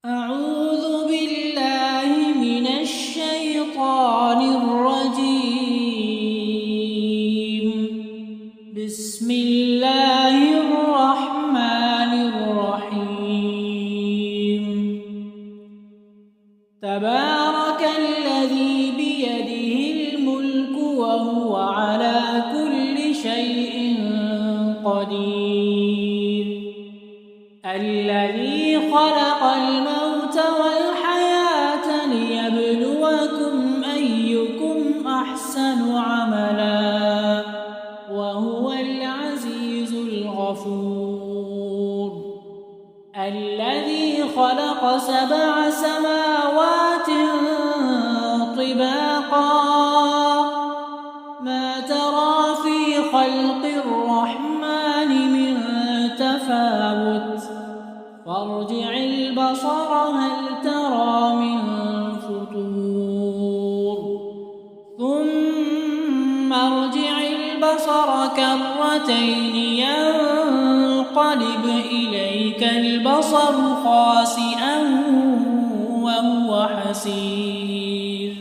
أعوذ بالله من الشيطان الرجيم. بسم الله الرحمن الرحيم. تبارك الذي بيده الملك وهو على كل شيء قدير. الذي خلق الموت والحياة ليبلوكم أيكم أحسن عملا وهو العزيز الغفور. الذي خلق 7 سماوات طباقا ما ترى في خلق الرحمن من تفاوت فارجع البصر هل ترى من فطور ثم ارجع البصر كرتين ينقلب إليك البصر خاسئا وهو حسير.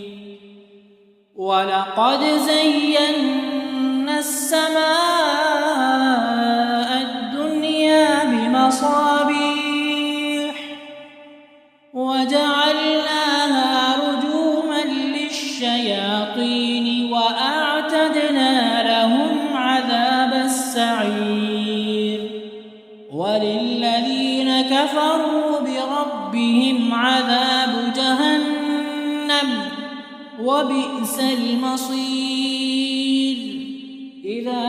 ولقد زينا السماء الدنيا بمصابيح وجعلناها رجوما للشياطين وأعتدنا لهم عذاب السعير. وللذين كفروا بربهم عذاب جهنم وبئس المصير. إذا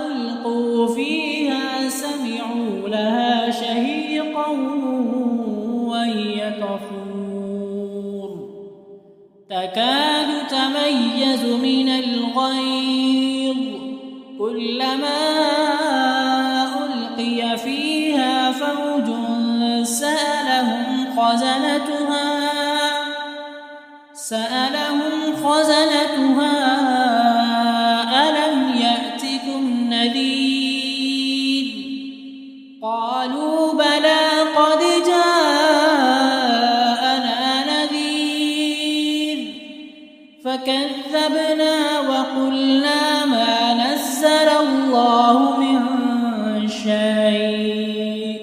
ألقوا فيها سمعوا لها شهيقا وهي تفور تكاد تميز من الغيظ كلما ألقي فيها فوج سألهم خزنتها ألم يأتكم نذير قالوا بلى قد جاءنا نذير فكذبنا وقلنا ما نزل الله من شيء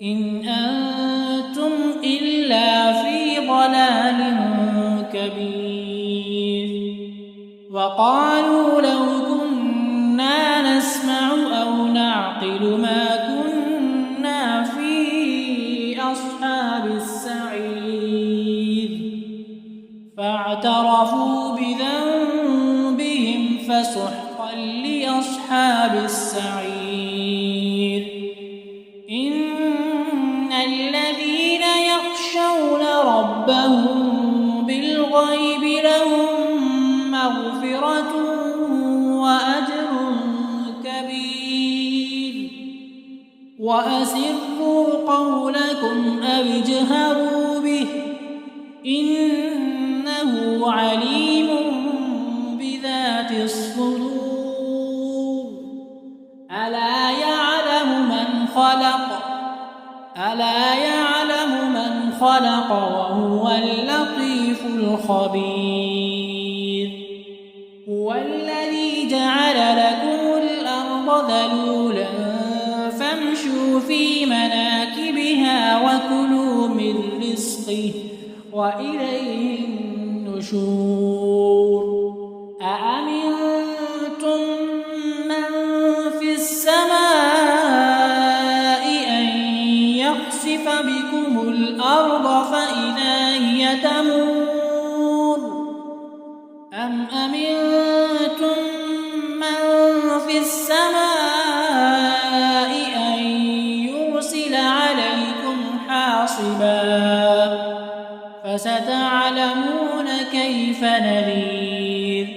إن أنتم إلا في ضلال كبير. وقالوا لو كنا نسمع أو نعقل ما كنا في أصحاب السعير فاعترفوا بذنبهم فسحقا لأصحاب السعير. إن الذين يخشون ربهم بالغيب لهم مغفرة وأجر كبير. وأسروا قولكم أو اجهروا به إنه عليم بذات الصدور. ألا يعلم من خلق وهو اللطيف الخبير. هو الذي جعل لكم الأرض ذلولا فامشوا في مناكبها وكلوا من رزقه وإليه النشور. أأمنتم من في السماء أن يخسف بكم الأرض فإذا هي تمور أم أمنتم من في السماء أن يرسل عليكم حاصبا فستعلمون كيف نذير.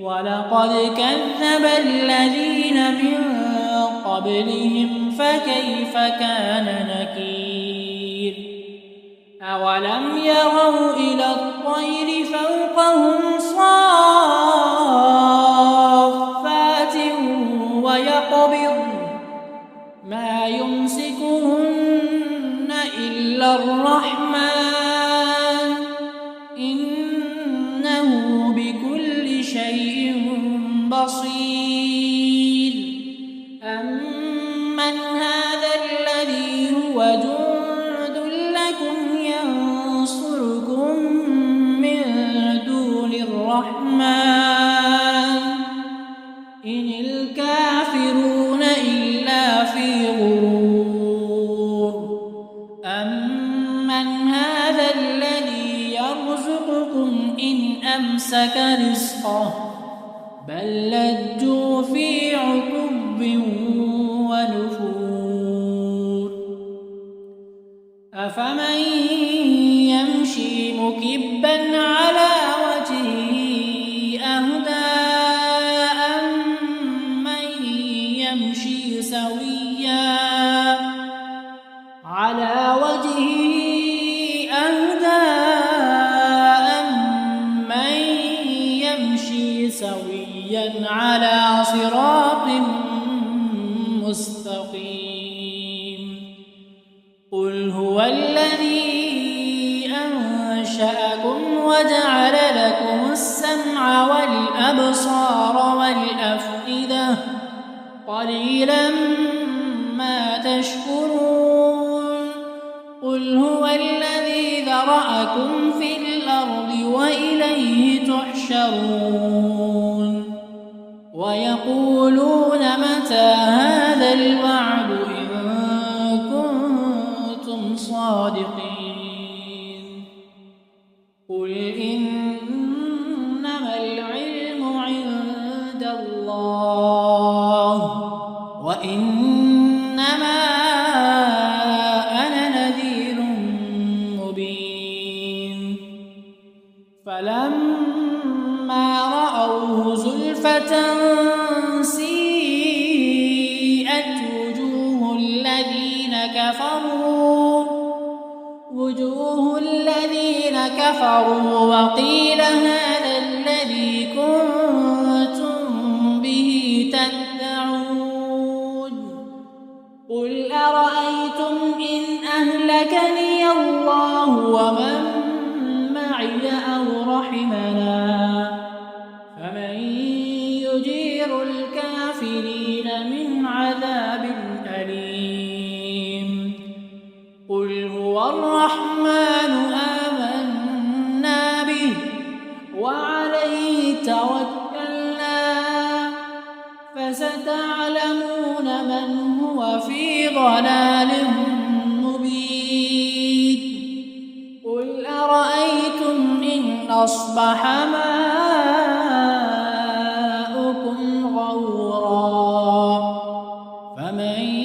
ولقد كذب الذين من قبلهم فكيف كان نكير. أولم يروا إلى الطير فوقهم صافات ويقبضن ما يمسكهن إلا الرحمن إنه بكل شيء بصير أمن هذا الذي هو جند لكم ينصركم من دون الرحمن إن الكافرون إلا في غرور أمن هذا الذي يرزقكم إن أمسك رزقه بل لجوا في عتب ونفور أفمن يمشي مكبا على وجهه أهدى أمن يمشي سويا على وجهه أهدى أمن يمشي سويا على صراط مستقيم قل هو الذي أنشأكم وجعل لكم السمع والأبصار والأفئدة قليلا ما تشكرون قل هو الذي ذرأكم في الأرض وإليه تحشرون ويقولون متى هذا الوعد إن كنتم صادقين قل إنما العلم عند الله وإنما أنا نذير مبين فلما رأوه زلفة سيئت وجوه الذين كفروا وقيل هذا الذي كنتم به تدعون قل أرأيتم إن أهلكني الله ومن معي أو رحمنا فمن يجير الكافرين من عذاب أليم قل هو الرحمن آمنا به وعليه توكلنا فستعلمون من هو في ضلال مبين قل أرأيتم إن أصبح ماؤكم غورا فمن